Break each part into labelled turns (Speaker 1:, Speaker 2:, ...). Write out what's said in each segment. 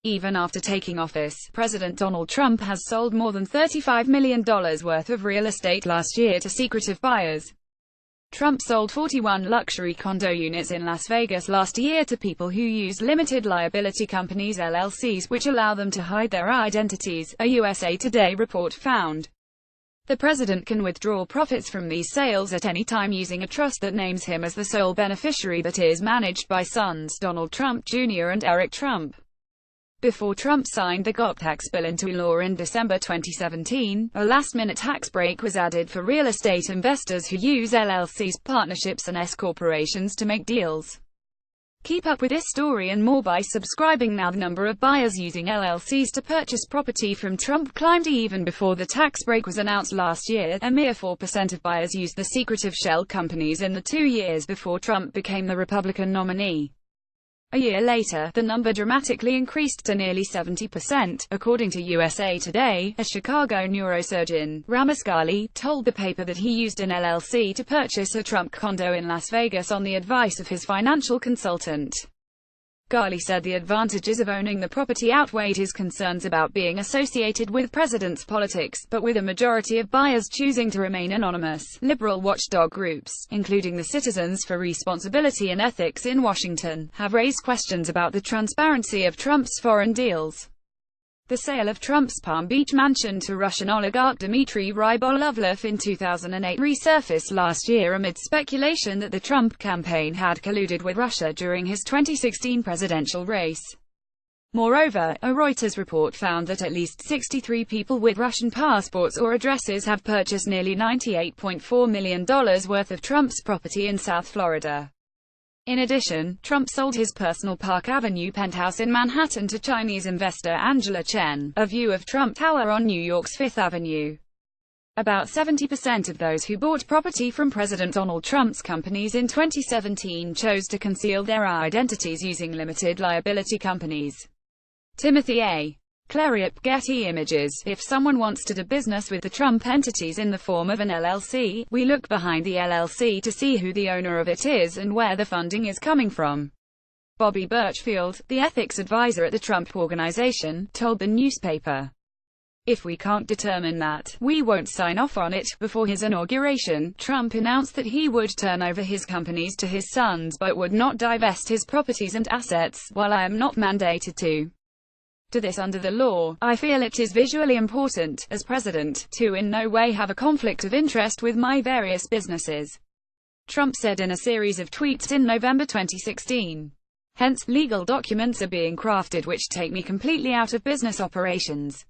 Speaker 1: Even after taking office, President Donald Trump has sold more than $35 million worth of real estate last year to secretive buyers. Trump sold 41 luxury condo units in Las Vegas last year to people who use limited liability companies (LLCs), which allow them to hide their identities, a USA Today report found. The president can withdraw profits from these sales at any time using a trust that names him as the sole beneficiary that is managed by sons Donald Trump Jr. and Eric Trump. Before Trump signed the GOP tax bill into law in December 2017, a last-minute tax break was added for real estate investors who use LLCs, partnerships and S-corporations to make deals. Keep up with this story and more by subscribing now. The number of buyers using LLCs to purchase property from Trump climbed even before the tax break was announced last year. A mere 4% of buyers used the secretive shell companies in the 2 years before Trump became the Republican nominee. A year later, the number dramatically increased to nearly 70%, according to USA Today. A Chicago neurosurgeon, Ramesh Ghali, told the paper that he used an LLC to purchase a Trump condo in Las Vegas on the advice of his financial consultant. Ghali said the advantages of owning the property outweighed his concerns about being associated with president's politics, but with a majority of buyers choosing to remain anonymous, liberal watchdog groups, including the Citizens for Responsibility and Ethics in Washington, have raised questions about the transparency of Trump's foreign deals. The sale of Trump's Palm Beach mansion to Russian oligarch Dmitry Rybolovlev in 2008 resurfaced last year amid speculation that the Trump campaign had colluded with Russia during his 2016 presidential race. Moreover, a Reuters report found that at least 63 people with Russian passports or addresses have purchased nearly $98.4 million worth of Trump's property in South Florida. In addition, Trump sold his personal Park Avenue penthouse in Manhattan to Chinese investor Angela Chen, a view of Trump Tower on New York's Fifth Avenue. About 70% of those who bought property from President Donald Trump's companies in 2017 chose to conceal their identities using limited liability companies. Timothy A. Clariop, Getty Images. If someone wants to do business with the Trump entities in the form of an LLC, we look behind the LLC to see who the owner of it is and where the funding is coming from. Bobby Birchfield, the ethics advisor at the Trump Organization, told the newspaper. If we can't determine that, we won't sign off on it. Before his inauguration, Trump announced that he would turn over his companies to his sons but would not divest his properties and assets, while I am not mandated to do this under the law. I feel it is visually important, as president, to in no way have a conflict of interest with my various businesses, Trump said in a series of tweets in November 2016. Hence, legal documents are being crafted which take me completely out of business operations.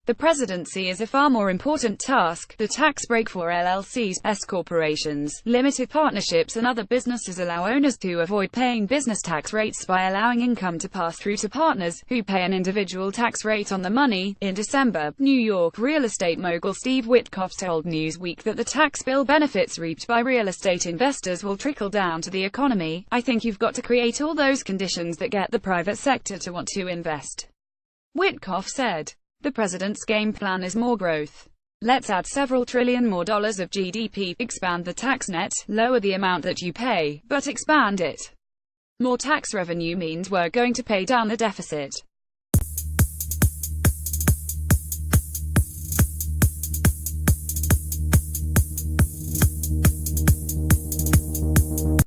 Speaker 1: The presidency is a far more important task. The tax break for LLCs, S-corporations, limited partnerships and other businesses allow owners to avoid paying business tax rates by allowing income to pass through to partners, who pay an individual tax rate on the money. In December, New York real estate mogul Steve Witkoff told Newsweek that the tax bill benefits reaped by real estate investors will trickle down to the economy. I think you've got to create all those conditions that get the private sector to want to invest, Witkoff said. The president's game plan is more growth. Let's add several trillion more dollars of GDP, expand the tax net, lower the amount that you pay, but expand it. More tax revenue means we're going to pay down the deficit.